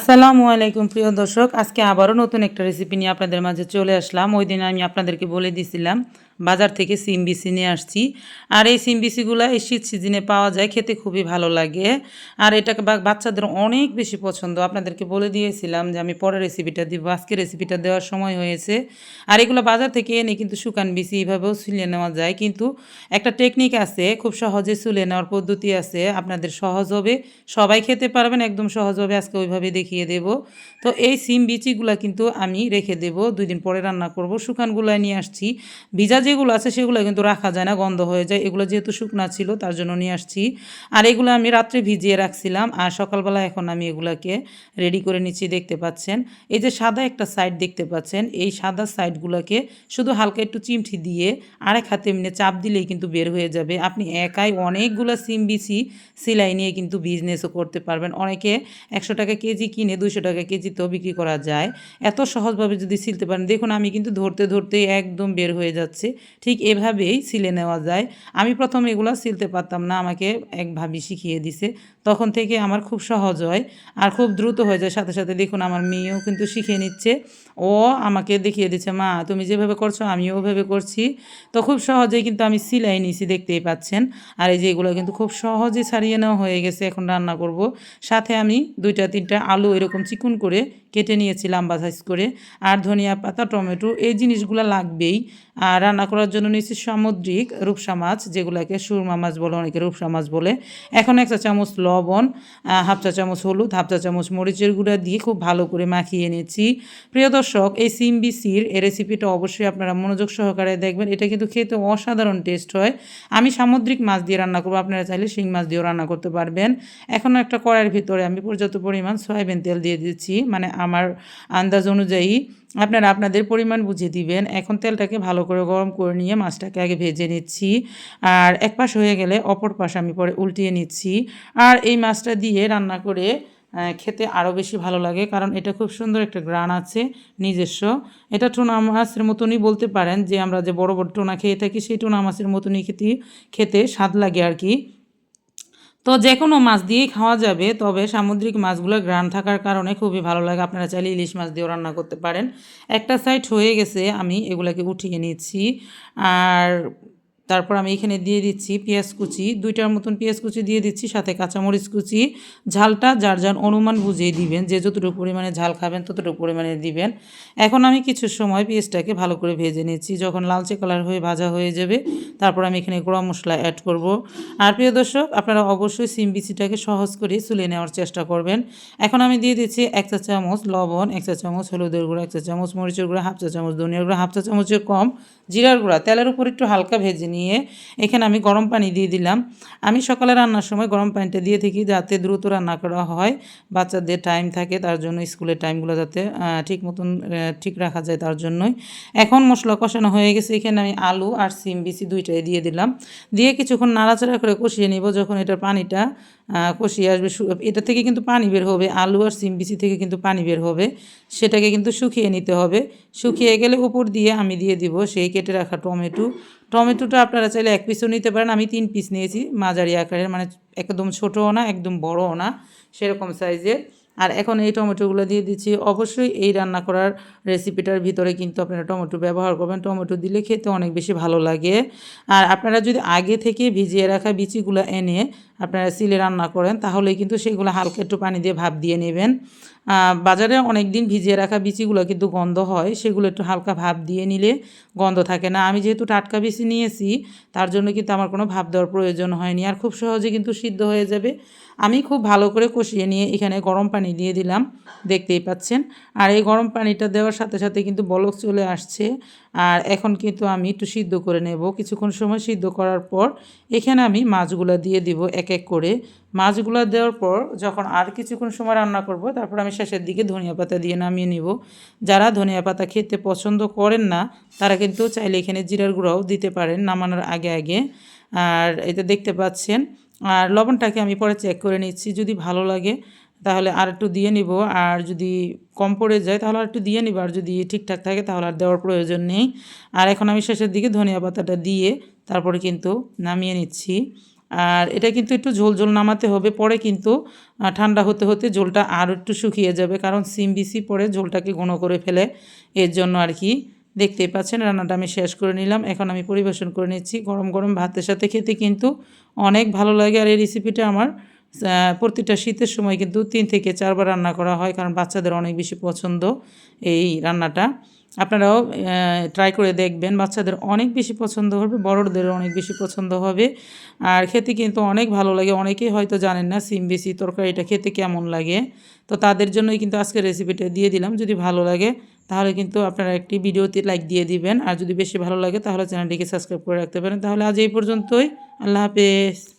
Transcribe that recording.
আসসালামু আলাইকুম প্রিয় দর্শক, আজকে আবারও নতুন একটা রেসিপি নিয়ে আপনাদের মাঝে চলে আসলাম। ওই দিন আমি আপনাদেরকে বলে দিয়েছিলাম বাজার থেকে সিম বিচি নিয়ে আসছি। আর এই সিম বিচিগুলো এই শীত সিজনে পাওয়া যায়, খেতে খুবই ভালো লাগে। আর এটাকে বাচ্চাদের অনেক বেশি পছন্দ। আপনাদেরকে বলে দিয়েছিলাম যে আমি পরে রেসিপিটা দিব, আজকে রেসিপিটা দেওয়ার সময় হয়েছে। আর এগুলো বাজার থেকে এনে কিন্তু শুকান বিচি এইভাবেও ছুলে নেওয়া যায়, কিন্তু একটা টেকনিক আছে, খুব সহজে ছুলে নেওয়ার পদ্ধতি আছে, আপনাদের সহজ হবে, সবাই খেতে পারবেন, একদম সহজ হবে। আজকে ওইভাবে দেখিয়ে দেব। তো এই সিম বিচিগুলা কিন্তু আমি রেখে দেব, 2 দিন পরে রান্না করব। শুকানগুলাই নিয়ে আসছি, ভিজা যেগুলো আছে সেগুলো কিন্তু রাখা যায় না, গন্ধ হয়ে যায়। এগুলো যেহেতু শুকনা ছিল তার জন্য নিয়ে আসছি। আর এগুলো আমি রাত্রে ভিজিয়ে রাখছিলাম, আর সকালবেলা এখন আমি এগুলাকে রেডি করে নিচ্ছি। দেখতে পাচ্ছেন এই যে সাদা একটা সাইড দেখতে পাচ্ছেন, এই সাদা সাইডগুলোকে শুধু হালকা একটু চিমটি দিয়ে আরেক হাতে এমনি চাপ দিলেই কিন্তু বের হয়ে যাবে। আপনি একাই অনেকগুলো সিম বিচি সেলাই নিয়ে কিন্তু বিজনেসও করতে পারবেন। অনেকে 100 টাকা কেজি কিনে 200 টাকা কেজিতেও বিক্রি করা যায়। এত সহজভাবে যদি সিলতে পারেন, দেখুন আমি কিন্তু ধরতে ধরতে একদম বের হয়ে যাচ্ছে। ঠিক এভাবেই সিলে নেওয়া যায়। আমি প্রথমে এগুলো সিলতে পারতাম না, আমাকে এক ভাবি শিখিয়ে দিছে। তখন থেকে আমার খুব সহজ হয় আর খুব দ্রুত হয়ে যায়। সাথে সাথে দেখুন আমার মেয়েও কিন্তু শিখে নিচ্ছে, ও আমাকে দেখিয়ে দিচ্ছে, মা তুমি যেভাবে করছো আমিও ওভাবে করছি। তো খুব সহজেই কিন্তু আমি সিলাই নিছি, দেখতেই পাচ্ছেন। আর এই যে এগুলো কিন্তু খুব সহজে ছাড়িয়ে নেওয়া হয়ে গেছে। এখন রান্না করব। সাথে আমি 2-3টা আলু এরকম চিকুন করে কেটে নিয়েছি লম্বা সাইজ করে, আর ধনিয়া পাতা, টমেটো, এই জিনিসগুলো লাগবেই। আর রান্না করার জন্য নিয়েছি সামুদ্রিক রূপসা মাছ, যেগুলোকে সুরমা মাছ বলে, অনেকে রূপসা মাছ বলে। এখন 1 চা চামচ লবণ, হাফ চা চামচ হলুদ, হাফ চা চামচ মরিচের গুঁড়া দিয়ে খুব ভালো করে মাখিয়ে নিয়েছি। প্রিয় দর্শক, এই সিম বিচির এই রেসিপিটা অবশ্যই আপনারা মনোযোগ সহকারে দেখবেন। এটা কিন্তু খেতে অসাধারণ টেস্ট হয়। আমি সামুদ্রিক মাছ দিয়ে রান্না করবো, আপনারা চাইলে শিং মাছ দিয়েও রান্না করতে পারবেন। এখন একটা কড়াইয়ের ভিতরে আমি পর্যাপ্ত পরিমাণ সয়াবিন তেল দিয়ে দিচ্ছি, মানে আমার আন্দাজ অনুযায়ী। আপনারা আপনাদের পরিমাণ বুঝে দিবেন। এখন তেলটাকে ভালো করে গরম করে নিয়ে মাছটাকে আগে ভেজে নিচ্ছি। আর এক পাশ হয়ে গেলে অপর পাশ আমি পরে উল্টিয়ে নিচ্ছি। আর এই মাছটা দিয়ে রান্না করে খেতে আরও বেশি ভালো লাগে, কারণ এটা খুব সুন্দর একটা গ্রান আছে নিজস্ব। এটা টুনা মাছের মতনই বলতে পারেন, যে আমরা যে বড় বড় টুনা খেয়ে থাকি সেই টুনা মাছের মতনই খেতে স্বাদ লাগে আর কি। তো যে কোনো মাছ দিয়েই খাওয়া যাবে, তবে সামুদ্রিক মাছগুলো গ্রান থাকার কারণে খুবই ভালো লাগে। আপনারা চাইলে ইলিশ মাছ দিয়েও রান্না করতে পারেন। একটা সাইড হয়ে গেছে, আমি এগুলাকে উঠিয়ে নিচ্ছি। আর তারপর আমি এখানে দিয়ে দিচ্ছি পেঁয়াজ কুচি, 2টার মতন পেঁয়াজ কুচি দিয়ে দিচ্ছি, সাথে কাঁচামরিচ কুচি। ঝালটা যার যার অনুমান বুঝিয়ে দিবেন, যে যতটুকু পরিমাণে ঝাল খাবেন ততটুকু পরিমাণে দিবেন। এখন আমি কিছু সময় পেঁয়াজটাকে ভালো করে ভেজে নিচ্ছি। যখন লালচে কালার হয়ে ভাজা হয়ে যাবে, তারপর আমি এখানে গরম মশলা অ্যাড করব। আর প্রিয় দর্শক, আপনারা অবশ্যই সিম বিচিটাকে সহজ করে চুলে নেওয়ার চেষ্টা করবেন। এখন আমি দিয়ে দিচ্ছি 1 চা চামচ লবণ, 1 চা চামচ হলুদের গুঁড়া, 1 চা চামচ মরিচের গুঁড়া, হাফ চা চামচ ধনিয়ার গুঁড়া, হাফ চা চামচের কম জিরার গুঁড়া। তেলের উপর একটু হালকা ভেজে নিয়ে এখানে আমি গরম পানি দিয়ে দিলাম। আমি সকালে রান্নার সময় গরম পানিটা দিয়ে থাকি, যাতে দ্রুত রান্না করা হয়, বাচ্চাদের টাইম থাকে তার জন্য, স্কুলের টাইমগুলো যাতে ঠিক মতন ঠিক রাখা যায় তার জন্যই। এখন মশলা কষানো হয়ে গেছে, এখানে আমি আলু আর সিম বিচি 2টাই দিয়ে দিলাম। দিয়ে কিছুক্ষণ নাড়াচাড়া করে কষিয়ে নিব। যখন এটার পানিটা কষিয়ে আসবে, এটা থেকে কিন্তু পানি বের হবে, আলু আর সিম বিচি থেকে কিন্তু পানি বের হবে, সেটাকে কিন্তু শুকিয়ে নিতে হবে। শুকিয়ে গেলে উপর দিয়ে আমি দিয়ে দিব সেই কেটে রাখা টমেটো। টমেটোটা আপনারা চাইলে 1 পিসও নিতে পারেন, আমি 3 পিস নিয়েছি, মাঝারি আকারের, মানে একদম ছোটও না একদম বড়ও না, সেরকম সাইজের। আর এখন এই টমেটোগুলো দিয়ে দিচ্ছি। অবশ্যই এই রান্না করার রেসিপিটার ভিতরে কিন্তু আপনারা টমেটো ব্যবহার করবেন, টমেটো দিলে খেতে অনেক বেশি ভালো লাগে। আর আপনারা যদি আগে থেকে ভিজিয়ে রাখা বিচিগুলো এনে আপনারা সিলে রান্না করেন, তাহলে কিন্তু সেগুলো হালকা একটু পানি দিয়ে ভাপ দিয়ে নেবেন। বাজারে অনেক দিন ভিজিয়ে রাখা বিচিগুলো কিন্তু গন্ধ হয়, সেগুলো একটু হালকা ভাপ দিয়ে নিলে গন্ধ থাকে না। আমি যেহেতু টাটকা বিচি নিয়েছি, তার জন্য কিন্তু আমার কোনো ভাপ দেওয়ার প্রয়োজন হয়নি, আর খুব সহজে কিন্তু সিদ্ধ হয়ে যাবে। আমি খুব ভালো করে কষিয়ে নিয়ে এখানে গরম পানি দিয়ে দিলাম, দেখতেই পাচ্ছেন। আর এই গরম পানিটা দেওয়ার সাথে সাথে কিন্তু বলক চলে আসছে। আর এখন কিন্তু আমি একটু সিদ্ধ করে নেব। কিছুক্ষণ সময় সিদ্ধ করার পর এখানে আমি মাছগুলো দিয়ে দিব এক এক করে। মাছগুলো দেওয়ার পর যখন আর কিছুক্ষণ সময় রান্না করব, তারপর আমি শেষের দিকে ধনিয়া পাতা দিয়ে নামিয়ে নিব। যারা ধনিয়া পাতা খেতে পছন্দ করেন না, তারা কিন্তু চাইলে এখানে জিরার গুঁড়াও দিতে পারেন নামানোর আগে আগে। আর এটা দেখতে পাচ্ছেন। আর লবণটাকে আমি পরে চেক করে নিচ্ছি, যদি ভালো লাগে তাহলে আর একটু দিয়ে নিব, আর যদি কম পড়ে যায় তাহলে আর একটু দিয়ে নিব, আর যদি ঠিকঠাক থাকে তাহলে আর দেওয়ার প্রয়োজন নেই। আর এখন আমি শেষের দিকে ধনিয়া পাতাটা দিয়ে তারপরে কিন্তু নামিয়ে নিচ্ছি। আর এটা কিন্তু একটু ঝোল ঝোল নামাতে হবে, পরে কিন্তু ঠান্ডা হতে হতে ঝোলটা আরও একটু শুকিয়ে যাবে, কারণ সিম বিসি পরে ঝোলটাকে ঘন করে ফেলে, এর জন্য আর কি। দেখতেই পাচ্ছেন রান্নাটা আমি শেষ করে নিলাম, এখন আমি পরিবেশন করে নিচ্ছি। গরম গরম ভাতের সাথে খেতে কিন্তু অনেক ভালো লাগে। আর এই রেসিপিটা আমার প্রতিটা শীতের সময় কিন্তু 3 থেকে 4 বার রান্না করা হয়, কারণ বাচ্চাদের অনেক বেশি পছন্দ এই রান্নাটা। আপনারাও ট্রাই করে দেখবেন, বাচ্চাদের অনেক বেশি পছন্দ হবে, বড়দেরও অনেক বেশি পছন্দ হবে। আর খেতে কিন্তু অনেক ভালো লাগে। অনেকেই হয়তো জানেন না সিম বিসি তরকারিটা খেতে কেমন লাগে, তো তাদের জন্যই কিন্তু আজকে রেসিপিটা দিয়ে দিলাম। যদি ভালো লাগে তাহলে কিন্তু আপনারা একটি ভিডিওতে লাইক দিয়ে দিবেন, আর যদি বেশি ভালো লাগে তাহলে চ্যানেলটিকে সাবস্ক্রাইব করে রাখতে পারেন। তাহলে আজ এই পর্যন্তই, আল্লাহ হাফেজ।